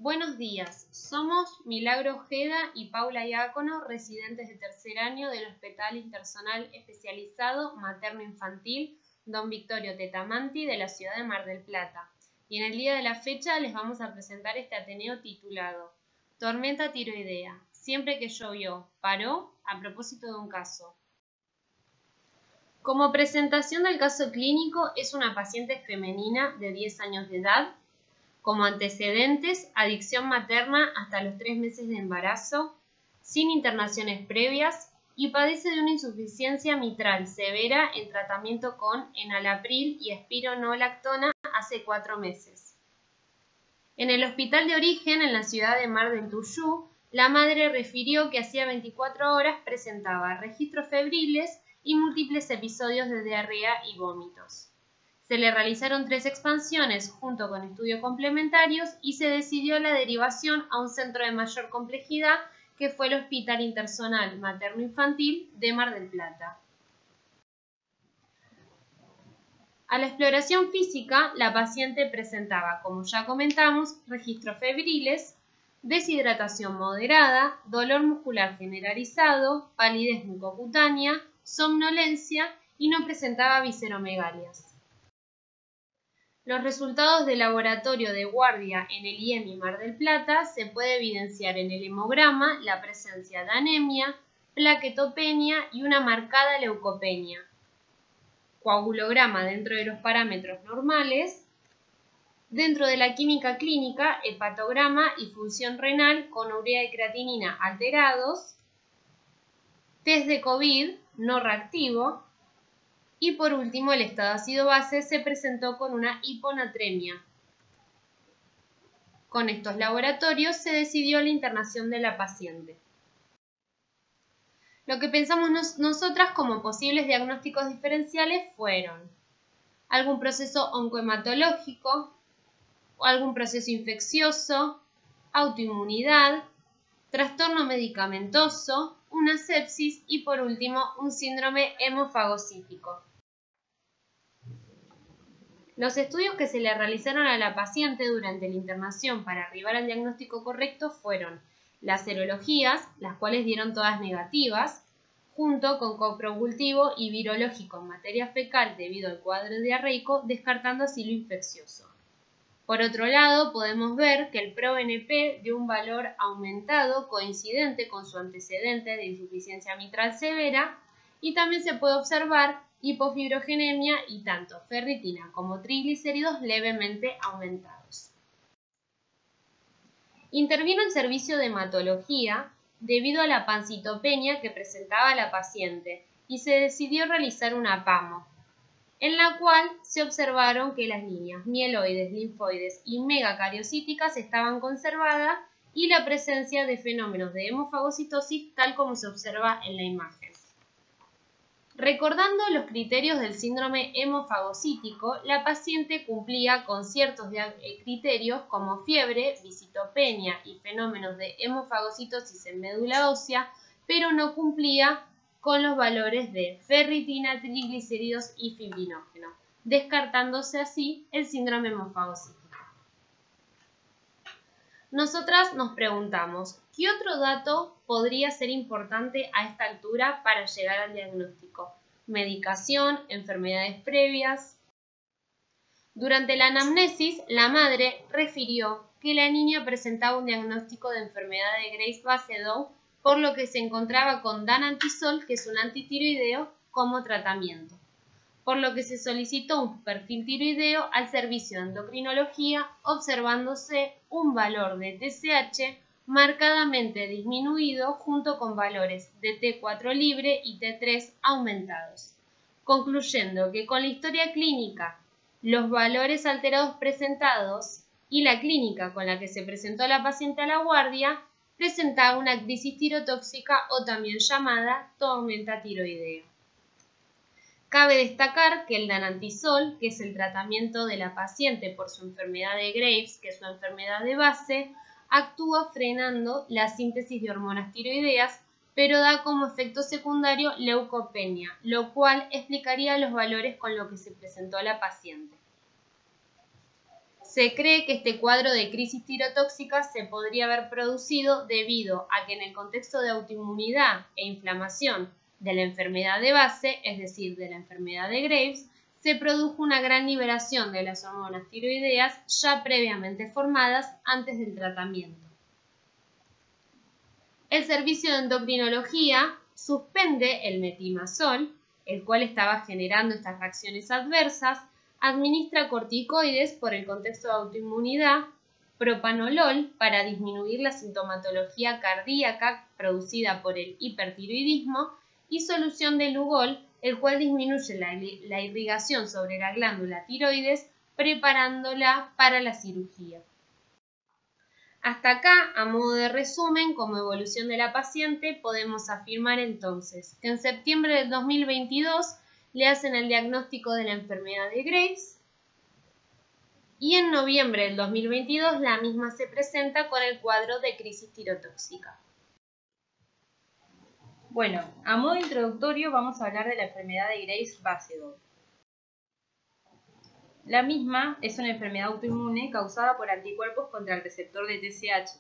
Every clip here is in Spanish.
Buenos días, somos Milagro Ojeda y Paula Diácono, residentes de tercer año del Hospital Intersonal Especializado Materno-Infantil Don Victorio Tetamanti de la ciudad de Mar del Plata. Y en el día de la fecha les vamos a presentar este ateneo titulado Tormenta tiroidea, siempre que llovió, paró, a propósito de un caso. Como presentación del caso clínico, es una paciente femenina de 10 años de edad. Como antecedentes, adicción materna hasta los 3 meses de embarazo, sin internaciones previas y padece de una insuficiencia mitral severa en tratamiento con enalapril y espironolactona hace 4 meses. En el hospital de origen, en la ciudad de Mar del Tuyú, la madre refirió que hacía 24 horas presentaba registros febriles y múltiples episodios de diarrea y vómitos. Se le realizaron 3 expansiones junto con estudios complementarios y se decidió la derivación a un centro de mayor complejidad que fue el Hospital Intersonal Materno-Infantil de Mar del Plata. A la exploración física, la paciente presentaba, como ya comentamos, registros febriles, deshidratación moderada, dolor muscular generalizado, palidez mucocutánea, somnolencia y no presentaba visceromegalias. Los resultados de laboratorio de guardia en el IEMI Mar del Plata se puede evidenciar en el hemograma la presencia de anemia, plaquetopenia y una marcada leucopenia. Coagulograma dentro de los parámetros normales. Dentro de la química clínica, hepatograma y función renal con urea y creatinina alterados. Test de COVID no reactivo. Y por último, el estado ácido-base se presentó con una hiponatremia. Con estos laboratorios se decidió la internación de la paciente. Lo que pensamos nosotras como posibles diagnósticos diferenciales fueron algún proceso oncohematológico, algún proceso infeccioso, autoinmunidad, trastorno medicamentoso, una sepsis y por último un síndrome hemofagocítico. Los estudios que se le realizaron a la paciente durante la internación para arribar al diagnóstico correcto fueron las serologías, las cuales dieron todas negativas, junto con coprocultivo y virológico en materia fecal debido al cuadro diarreico, descartando así lo infeccioso. Por otro lado, podemos ver que el ProBNP dio un valor aumentado coincidente con su antecedente de insuficiencia mitral severa y también se puede observar hipofibrogenia y tanto ferritina como triglicéridos levemente aumentados. Intervino el servicio de hematología debido a la pancitopenia que presentaba la paciente y se decidió realizar una PAMO, en la cual se observaron que las líneas mieloides, linfoides y megacariocíticas estaban conservadas y la presencia de fenómenos de hemofagocitosis tal como se observa en la imagen. Recordando los criterios del síndrome hemofagocítico, la paciente cumplía con ciertos criterios como fiebre, visitopenia y fenómenos de hemofagocitosis en médula ósea, pero no cumplía con los valores de ferritina, triglicéridos y fibrinógeno, descartándose así el síndrome hemofagocítico. Nosotras nos preguntamos, ¿qué otro dato podría ser importante a esta altura para llegar al diagnóstico? Medicación, enfermedades previas. Durante la anamnesis, la madre refirió que la niña presentaba un diagnóstico de enfermedad de Graves-Basedow, por lo que se encontraba con danantisol, que es un antitiroideo, como tratamiento, por lo que se solicitó un perfil tiroideo al servicio de endocrinología, observándose un valor de TSH marcadamente disminuido junto con valores de T4 libre y T3 aumentados, concluyendo que con la historia clínica, los valores alterados presentados y la clínica con la que se presentó la paciente a la guardia, presentaba una crisis tirotóxica o también llamada tormenta tiroidea. Cabe destacar que el danantisol, que es el tratamiento de la paciente por su enfermedad de Graves, que es su enfermedad de base, actúa frenando la síntesis de hormonas tiroideas, pero da como efecto secundario leucopenia, lo cual explicaría los valores con los que se presentó a la paciente. Se cree que este cuadro de crisis tirotóxica se podría haber producido debido a que en el contexto de autoinmunidad e inflamación de la enfermedad de base, es decir, de la enfermedad de Graves, se produjo una gran liberación de las hormonas tiroideas ya previamente formadas antes del tratamiento. El servicio de endocrinología suspende el metimazol, el cual estaba generando estas reacciones adversas, administra corticoides por el contexto de autoinmunidad, propanolol para disminuir la sintomatología cardíaca producida por el hipertiroidismo y solución de Lugol, el cual disminuye la irrigación sobre la glándula tiroides, preparándola para la cirugía. Hasta acá, a modo de resumen, como evolución de la paciente, podemos afirmar entonces que en septiembre del 2022 le hacen el diagnóstico de la enfermedad de Graves y en noviembre del 2022 la misma se presenta con el cuadro de crisis tirotóxica. Bueno, a modo introductorio vamos a hablar de la enfermedad de Graves-Basedow. La misma es una enfermedad autoinmune causada por anticuerpos contra el receptor de TSH.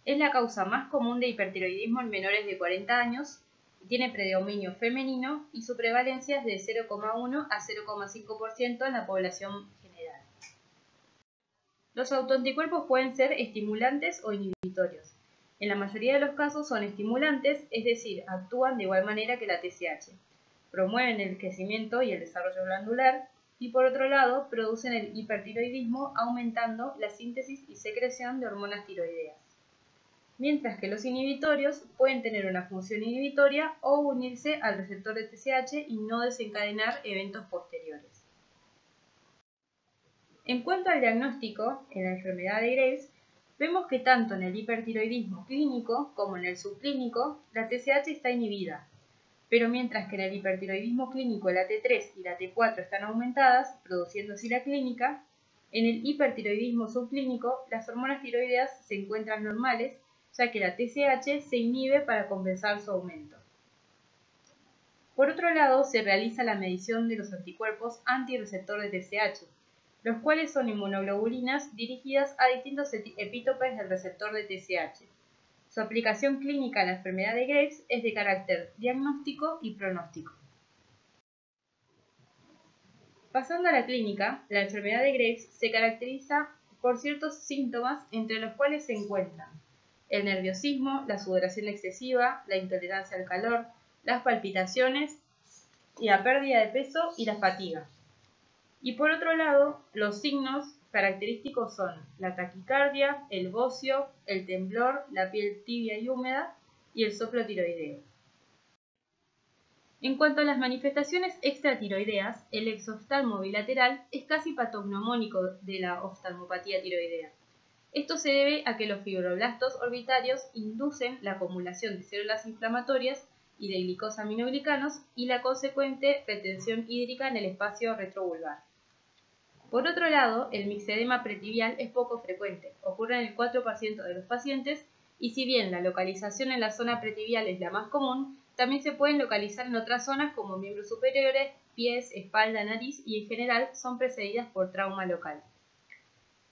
Es la causa más común de hipertiroidismo en menores de 40 años, tiene predominio femenino y su prevalencia es de 0,1 a 0,5% en la población general. Los autoanticuerpos pueden ser estimulantes o inhibitorios. En la mayoría de los casos son estimulantes, es decir, actúan de igual manera que la TSH. Promueven el crecimiento y el desarrollo glandular y por otro lado producen el hipertiroidismo aumentando la síntesis y secreción de hormonas tiroideas. Mientras que los inhibitorios pueden tener una función inhibitoria o unirse al receptor de TSH y no desencadenar eventos posteriores. En cuanto al diagnóstico, en la enfermedad de Graves, vemos que tanto en el hipertiroidismo clínico como en el subclínico, la TSH está inhibida, pero mientras que en el hipertiroidismo clínico la T3 y la T4 están aumentadas, produciendo así la clínica, en el hipertiroidismo subclínico las hormonas tiroideas se encuentran normales, ya que la TSH se inhibe para compensar su aumento. Por otro lado, se realiza la medición de los anticuerpos antirreceptor de TSH, los cuales son inmunoglobulinas dirigidas a distintos epítopes del receptor de TSH. Su aplicación clínica en la enfermedad de Graves es de carácter diagnóstico y pronóstico. Pasando a la clínica, la enfermedad de Graves se caracteriza por ciertos síntomas entre los cuales se encuentran el nerviosismo, la sudoración excesiva, la intolerancia al calor, las palpitaciones, la pérdida de peso y la fatiga. Y por otro lado, los signos característicos son la taquicardia, el bocio, el temblor, la piel tibia y húmeda y el soplo tiroideo. En cuanto a las manifestaciones extratiroideas, el exoftalmo bilateral es casi patognomónico de la oftalmopatía tiroidea. Esto se debe a que los fibroblastos orbitarios inducen la acumulación de células inflamatorias y de glicosaminoglicanos y la consecuente retención hídrica en el espacio retrovulvar. Por otro lado, el mixedema pretibial es poco frecuente, ocurre en el 4% de los pacientes y si bien la localización en la zona pretibial es la más común, también se pueden localizar en otras zonas como miembros superiores, pies, espalda, nariz y en general son precedidas por trauma local.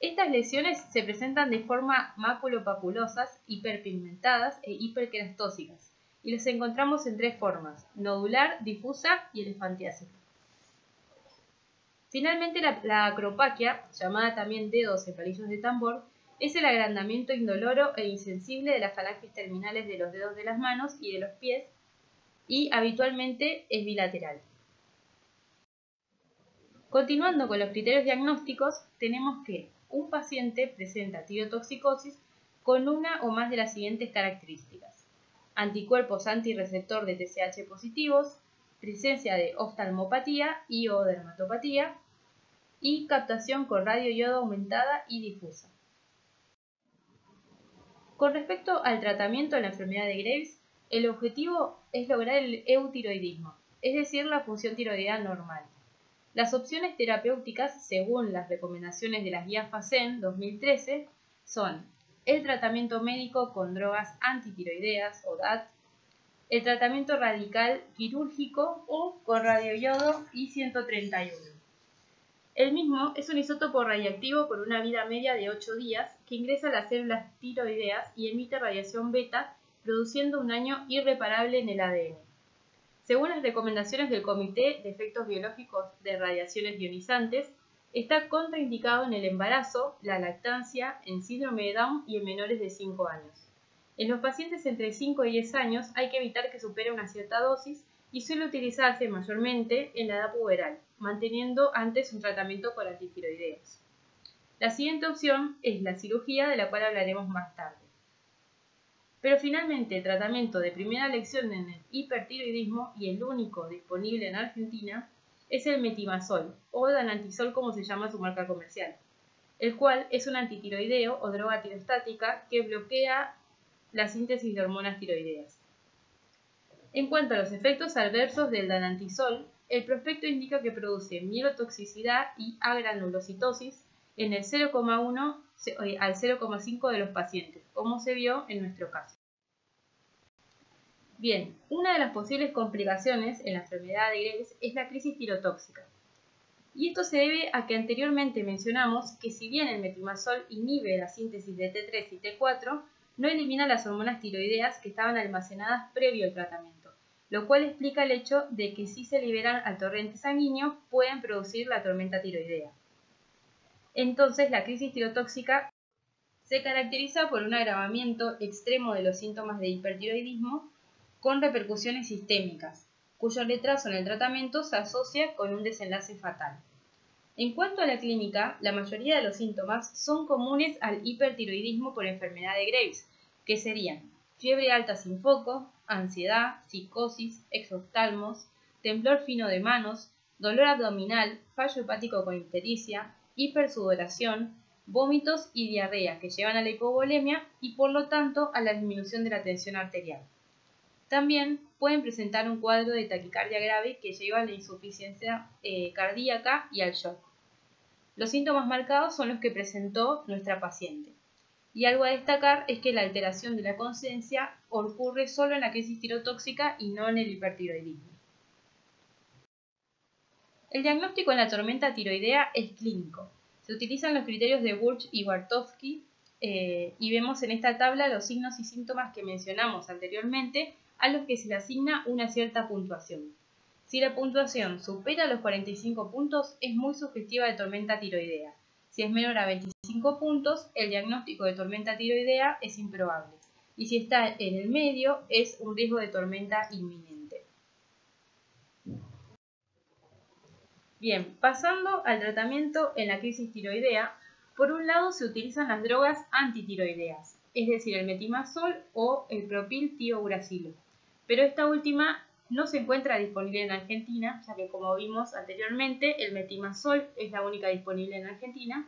Estas lesiones se presentan de forma maculopapulosas, hiperpigmentadas e hiperkerastósicas y las encontramos en tres formas: nodular, difusa y elefantiásica. Finalmente, la acropaquia, llamada también dedos y palillos de tambor, es el agrandamiento indoloro e insensible de las falanges terminales de los dedos de las manos y de los pies y habitualmente es bilateral. Continuando con los criterios diagnósticos, tenemos que un paciente presenta tirotoxicosis con una o más de las siguientes características: anticuerpos antirreceptor de TSH positivos, presencia de oftalmopatía y o dermatopatía y captación con radioiodo aumentada y difusa. Con respecto al tratamiento de la enfermedad de Graves, el objetivo es lograr el eutiroidismo, es decir, la función tiroidea normal. Las opciones terapéuticas, según las recomendaciones de las guías FACEN 2013, son el tratamiento médico con drogas antitiroideas o DAT, el tratamiento radical quirúrgico o con radioiodo I-131. El mismo es un isótopo radiactivo con una vida media de 8 días que ingresa a las células tiroideas y emite radiación beta, produciendo un daño irreparable en el ADN. Según las recomendaciones del Comité de Efectos Biológicos de Radiaciones Ionizantes, está contraindicado en el embarazo, la lactancia, en síndrome de Down y en menores de 5 años. En los pacientes entre 5 y 10 años hay que evitar que supere una cierta dosis y suele utilizarse mayormente en la edad puberal, manteniendo antes un tratamiento con antitiroideos. La siguiente opción es la cirugía, de la cual hablaremos más tarde. Pero finalmente el tratamiento de primera elección en el hipertiroidismo y el único disponible en Argentina es el metimazol o danantisol como se llama su marca comercial, el cual es un antitiroideo o droga tirostática que bloquea la síntesis de hormonas tiroideas. En cuanto a los efectos adversos del danantisol, el prospecto indica que produce mielotoxicidad y agranulocitosis en el 0,1 al 0,5 de los pacientes, como se vio en nuestro caso. Bien, una de las posibles complicaciones en la enfermedad de Graves es la crisis tirotóxica. Y esto se debe a que anteriormente mencionamos que si bien el metimazol inhibe la síntesis de T3 y T4, no elimina las hormonas tiroideas que estaban almacenadas previo al tratamiento, lo cual explica el hecho de que si se liberan al torrente sanguíneo pueden producir la tormenta tiroidea. Entonces, la crisis tirotóxica se caracteriza por un agravamiento extremo de los síntomas de hipertiroidismo con repercusiones sistémicas, cuyo retraso en el tratamiento se asocia con un desenlace fatal. En cuanto a la clínica, la mayoría de los síntomas son comunes al hipertiroidismo por enfermedad de Graves, que serían fiebre alta sin foco, ansiedad, psicosis, exoftalmos, temblor fino de manos, dolor abdominal, fallo hepático con ictericia, hipersudoración, vómitos y diarrea que llevan a la hipovolemia y por lo tanto a la disminución de la tensión arterial. También pueden presentar un cuadro de taquicardia grave que lleva a la insuficiencia cardíaca y al shock. Los síntomas marcados son los que presentó nuestra paciente. Y algo a destacar es que la alteración de la conciencia ocurre solo en la crisis tirotóxica y no en el hipertiroidismo. El diagnóstico en la tormenta tiroidea es clínico. Se utilizan los criterios de Burch y Bartovsky y vemos en esta tabla los signos y síntomas que mencionamos anteriormente a los que se le asigna una cierta puntuación. Si la puntuación supera los 45 puntos, es muy sugestiva de tormenta tiroidea. Si es menor a 25 puntos, el diagnóstico de tormenta tiroidea es improbable. Y si está en el medio, es un riesgo de tormenta inminente. Bien, pasando al tratamiento en la crisis tiroidea, por un lado se utilizan las drogas antitiroideas, es decir, el metimazol o el propiltiouracilo. Pero esta última no se encuentra disponible en Argentina, ya que como vimos anteriormente, el metimazol es la única disponible en Argentina.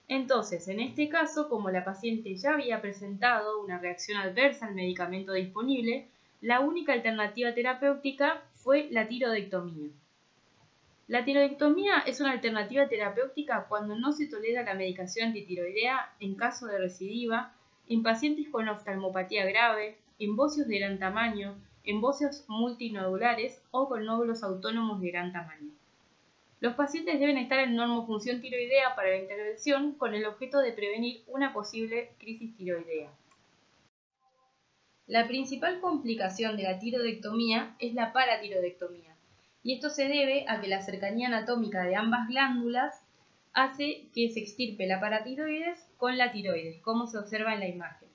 Entonces, en este caso, como la paciente ya había presentado una reacción adversa al medicamento disponible, la única alternativa terapéutica fue la tiroidectomía. La tiroidectomía es una alternativa terapéutica cuando no se tolera la medicación antitiroidea en caso de recidiva, en pacientes con oftalmopatía grave, en bocios de gran tamaño, en bocios multinodulares o con nódulos autónomos de gran tamaño. Los pacientes deben estar en normofunción tiroidea para la intervención con el objeto de prevenir una posible crisis tiroidea. La principal complicación de la tiroidectomía es la paratiroidectomía, y esto se debe a que la cercanía anatómica de ambas glándulas hace que se extirpe la paratiroides con la tiroides, como se observa en la imagen.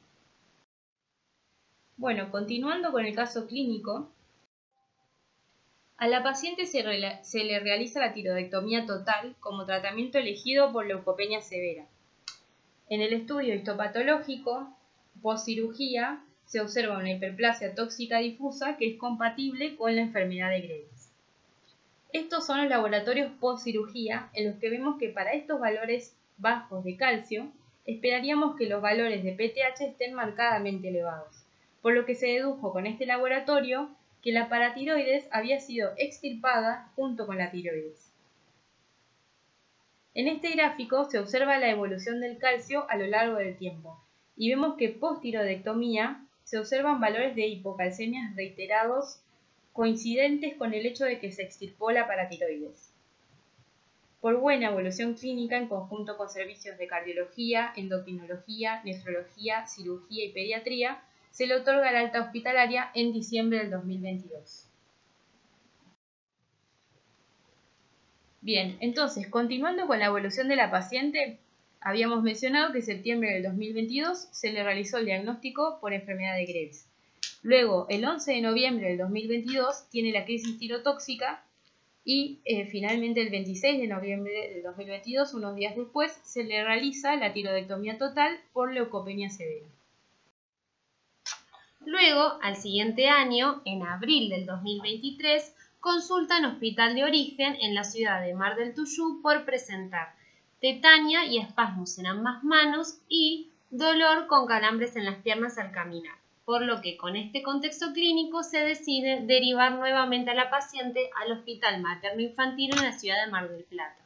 Bueno, continuando con el caso clínico, a la paciente se le realiza la tiroidectomía total como tratamiento elegido por leucopenia severa. En el estudio histopatológico, postcirugía, se observa una hiperplasia tóxica difusa que es compatible con la enfermedad de Graves. Estos son los laboratorios postcirugía en los que vemos que para estos valores bajos de calcio, esperaríamos que los valores de PTH estén marcadamente elevados, por lo que se dedujo con este laboratorio que la paratiroides había sido extirpada junto con la tiroides. En este gráfico se observa la evolución del calcio a lo largo del tiempo y vemos que post-tiroidectomía se observan valores de hipocalcemias reiterados coincidentes con el hecho de que se extirpó la paratiroides. por buena evolución clínica en conjunto con servicios de cardiología, endocrinología, nefrología, cirugía y pediatría, se le otorga el alta hospitalaria en diciembre del 2022. Bien, entonces, continuando con la evolución de la paciente, habíamos mencionado que en septiembre del 2022 se le realizó el diagnóstico por enfermedad de Graves. Luego, el 11 de noviembre del 2022, tiene la crisis tirotóxica y finalmente el 26 de noviembre del 2022, unos días después, se le realiza la tiroidectomía total por leucopenia severa. Luego, al siguiente año, en abril del 2023, consulta en hospital de origen en la ciudad de Mar del Tuyú por presentar tetania y espasmos en ambas manos y dolor con calambres en las piernas al caminar, por lo que con este contexto clínico se decide derivar nuevamente a la paciente al Hospital Materno Infantil en la ciudad de Mar del Plata.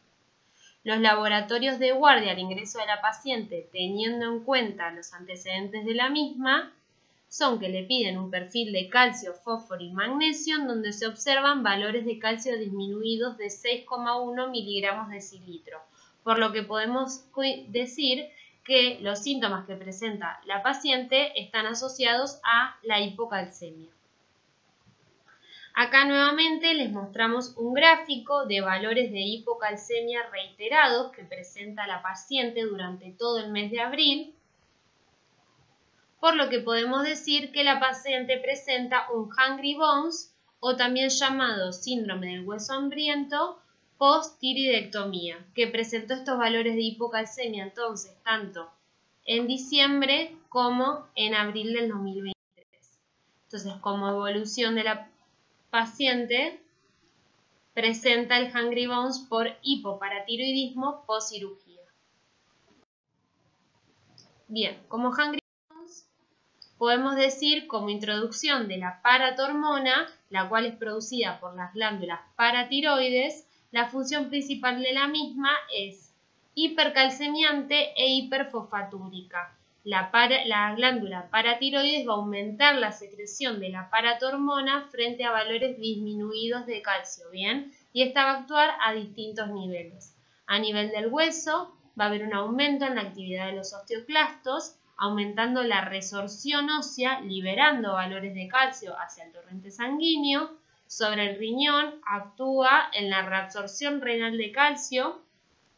Los laboratorios de guardia al ingreso de la paciente, teniendo en cuenta los antecedentes de la misma, son que le piden un perfil de calcio, fósforo y magnesio en donde se observan valores de calcio disminuidos de 6,1 miligramos decilitro, por lo que podemos decir que los síntomas que presenta la paciente están asociados a la hipocalcemia. Acá nuevamente les mostramos un gráfico de valores de hipocalcemia reiterados que presenta la paciente durante todo el mes de abril, por lo que podemos decir que la paciente presenta un hungry bones o también llamado síndrome del hueso hambriento post-tiroidectomía, que presentó estos valores de hipocalcemia entonces tanto en diciembre como en abril del 2023. Entonces, como evolución de la paciente, presenta el hungry bones por hipoparatiroidismo post-cirugía. Bien, como hungry podemos decir como introducción de la paratormona, la cual es producida por las glándulas paratiroides, la función principal de la misma es hipercalcemiante e hiperfosfatúrica. La glándula paratiroides va a aumentar la secreción de la paratormona frente a valores disminuidos de calcio, ¿bien? Y esta va a actuar a distintos niveles. A nivel del hueso va a haber un aumento en la actividad de los osteoclastos, aumentando la resorción ósea, liberando valores de calcio hacia el torrente sanguíneo. Sobre el riñón actúa en la reabsorción renal de calcio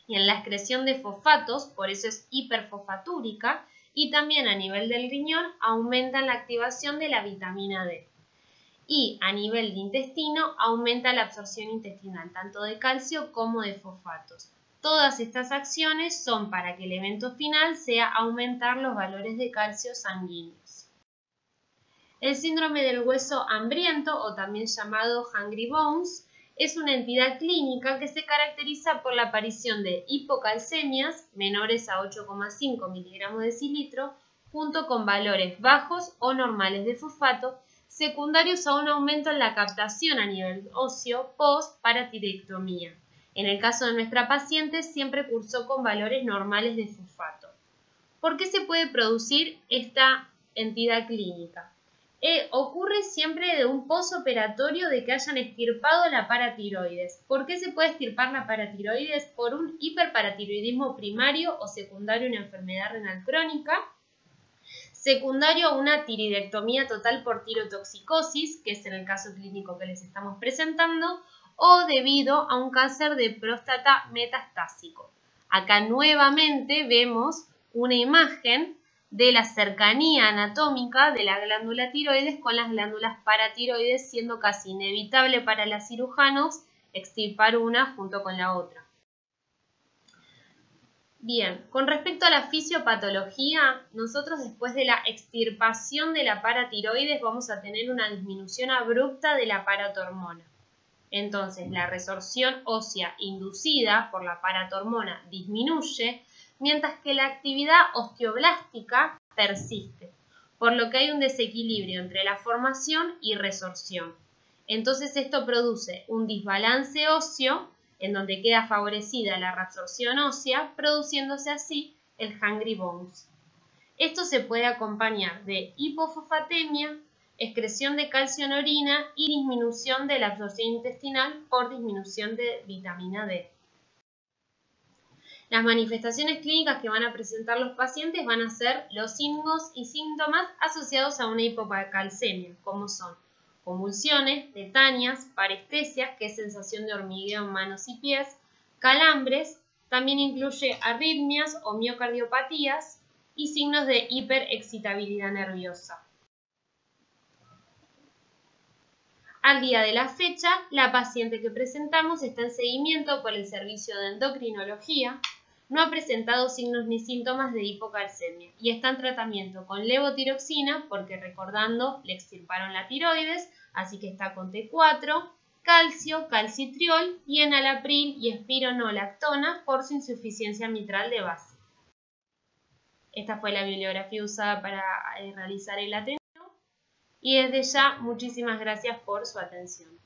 y en la excreción de fosfatos, por eso es hiperfosfatúrica, y también a nivel del riñón aumenta la activación de la vitamina D. Y a nivel de intestino aumenta la absorción intestinal, tanto de calcio como de fosfatos. Todas estas acciones son para que el evento final sea aumentar los valores de calcio sanguíneos. El síndrome del hueso hambriento, o también llamado hungry bones, es una entidad clínica que se caracteriza por la aparición de hipocalcemias menores a 8,5 miligramos decilitro, junto con valores bajos o normales de fosfato, secundarios a un aumento en la captación a nivel óseo post-paratirectomía. En el caso de nuestra paciente, siempre cursó con valores normales de fosfato. ¿Por qué se puede producir esta entidad clínica? Ocurre siempre de un posoperatorio de que hayan extirpado la paratiroides. ¿Por qué se puede extirpar la paratiroides? Por un hiperparatiroidismo primario o secundario a una enfermedad renal crónica, secundario a una tiroidectomía total por tirotoxicosis, que es en el caso clínico que les estamos presentando, o debido a un cáncer de próstata metastásico. Acá nuevamente vemos una imagen de la cercanía anatómica de la glándula tiroides con las glándulas paratiroides, siendo casi inevitable para los cirujanos extirpar una junto con la otra. Bien, con respecto a la fisiopatología, nosotros después de la extirpación de la paratiroides vamos a tener una disminución abrupta de la paratormona. Entonces, la resorción ósea inducida por la paratormona disminuye, mientras que la actividad osteoblástica persiste, por lo que hay un desequilibrio entre la formación y resorción. Entonces, esto produce un desbalance óseo, en donde queda favorecida la reabsorción ósea, produciéndose así el hungry bones. Esto se puede acompañar de hipofosfatemia, excreción de calcio en orina y disminución de la absorción intestinal por disminución de vitamina D. Las manifestaciones clínicas que van a presentar los pacientes van a ser los signos y síntomas asociados a una hipocalcemia, como son convulsiones, tetanias, parestesia, que es sensación de hormigueo en manos y pies, calambres, también incluye arritmias o miocardiopatías y signos de hiperexcitabilidad nerviosa. Al día de la fecha, la paciente que presentamos está en seguimiento por el servicio de endocrinología, no ha presentado signos ni síntomas de hipocalcemia y está en tratamiento con levotiroxina porque, recordando, le extirparon la tiroides, así que está con T4, calcio, calcitriol y enalapril y espironolactona por su insuficiencia mitral de base. Esta fue la bibliografía usada para realizar el Ateneo y desde ya muchísimas gracias por su atención.